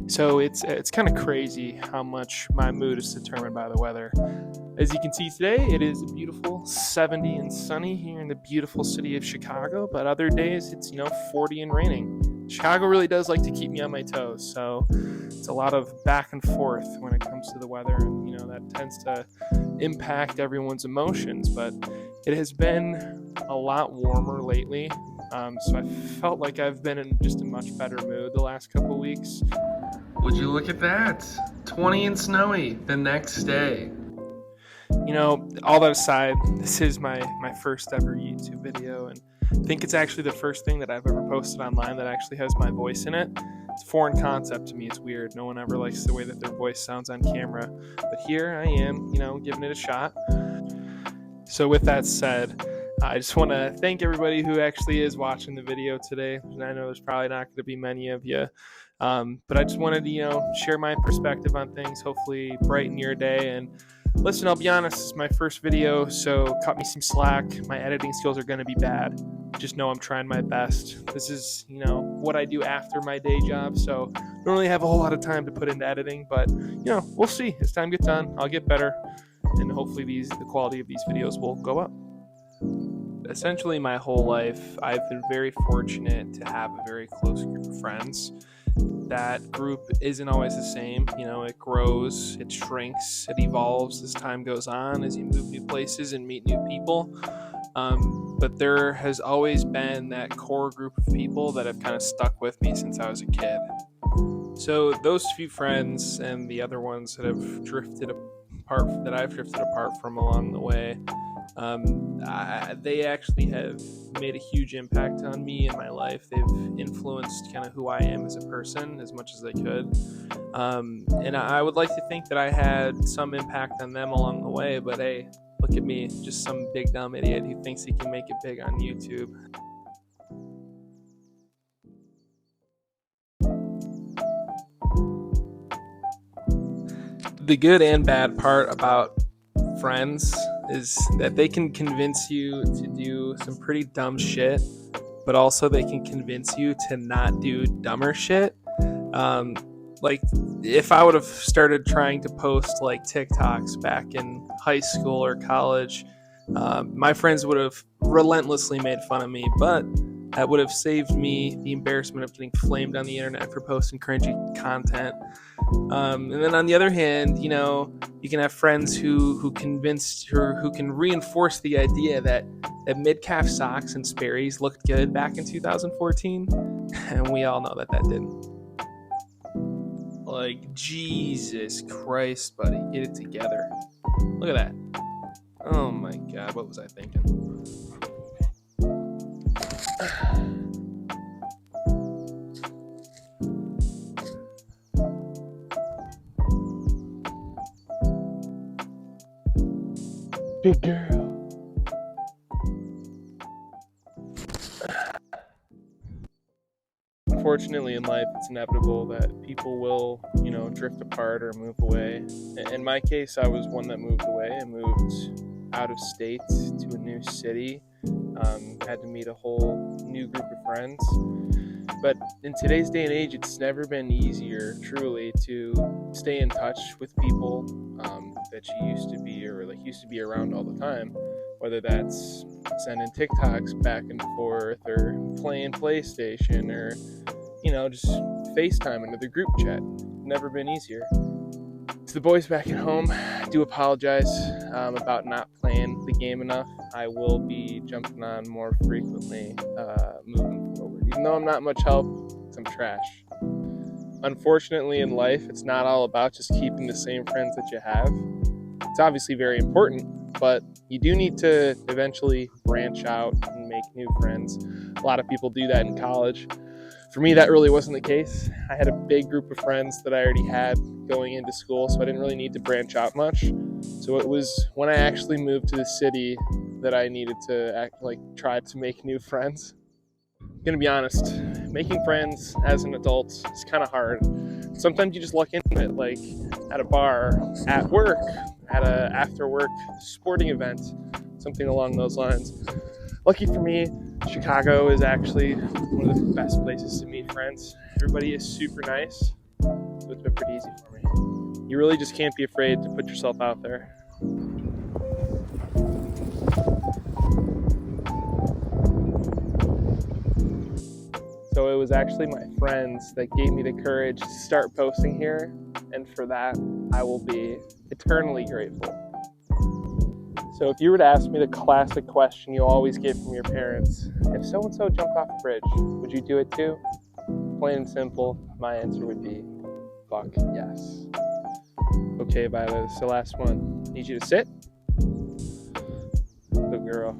So it's kind of crazy how much my mood is determined by the weather. As you can see today, it is a beautiful 70 and sunny here in the beautiful city of Chicago, but other days it's 40 and raining. Chicago really does like to keep me on my toes, so it's a lot of back and forth when it comes to the weather, and that tends to impact everyone's emotions. But it has been a lot warmer lately, so I felt like I've been in just a much better mood the last couple of weeks. Would you look at that? 20 and snowy the next day. All that aside, this is my first ever YouTube video, and I think it's actually the first thing that I've ever posted online that actually has my voice in it. It's a foreign concept to me. It's weird. No one ever likes the way that their voice sounds on camera. But here I am, giving it a shot. So with that said, I just want to thank everybody who actually is watching the video today. And I know there's probably not going to be many of you. But I just wanted to, share my perspective on things, hopefully brighten your day. And listen, I'll be honest, this is my first video, so cut me some slack. My editing skills are going to be bad. Just know I'm trying my best. This is, what I do after my day job, so I don't really have a whole lot of time to put into editing, but, we'll see. As time gets on, I'll get better, and hopefully the quality of these videos will go up. Essentially, my whole life, I've been very fortunate to have a very close group of friends. That group isn't always the same. It grows, it shrinks, it evolves as time goes on, as you move new places and meet new people. But there has always been that core group of people that have kind of stuck with me since I was a kid. So those few friends and the other ones that I've drifted apart from along the way, they actually have made a huge impact on me and my life. They've influenced kind of who I am as a person as much as they could. And I would like to think that I had some impact on them along the way, but hey, look at me, just some big dumb idiot who thinks he can make it big on YouTube. The good and bad part about friends is that they can convince you to do some pretty dumb shit, but also they can convince you to not do dumber shit. Like if I would have started trying to post like TikToks back in high school or college, my friends would have relentlessly made fun of me, but that would have saved me the embarrassment of getting flamed on the internet for posting cringy content. And then on the other hand, you can have friends who can reinforce the idea that mid-calf socks and Sperry's looked good back in 2014, and we all know that didn't. Like, Jesus Christ, buddy, get it together. Look at that. Oh my God, what was I thinking? Big girl. Unfortunately, in life, it's inevitable that people will, drift apart or move away. In my case, I was one that moved away. I moved out of state to a new city. Had to meet a whole new group of friends. But in today's day and age, it's never been easier, truly, to stay in touch with people that you used to be around all the time. Whether that's sending TikToks back and forth, or playing PlayStation, or just FaceTime into the group chat. Never been easier. To the boys back at home, I do apologize about not playing the game enough. I will be jumping on more frequently moving forward. Even though I'm not much help, 'cause I'm trash. Unfortunately, in life, it's not all about just keeping the same friends that you have. It's obviously very important, but you do need to eventually branch out and make new friends. A lot of people do that in college. For me, that really wasn't the case. I had a big group of friends that I already had going into school, so I didn't really need to branch out much. So it was when I actually moved to the city that I needed to try to make new friends. I'm gonna be honest, making friends as an adult is kind of hard. Sometimes you just luck into it, like at a bar, at work, at a after-work sporting event, something along those lines. Lucky for me, Chicago is actually one of the best places to meet friends. Everybody is super nice. it's been pretty easy for me. You really just can't be afraid to put yourself out there. So it was actually my friends that gave me the courage to start posting here, and for that, I will be eternally grateful. So if you were to ask me the classic question you always get from your parents, if so-and-so jumped off a bridge, would you do it too? Plain and simple, my answer would be, fuck yes. Okay, Violet, this is the last one. Need you to sit. Good girl.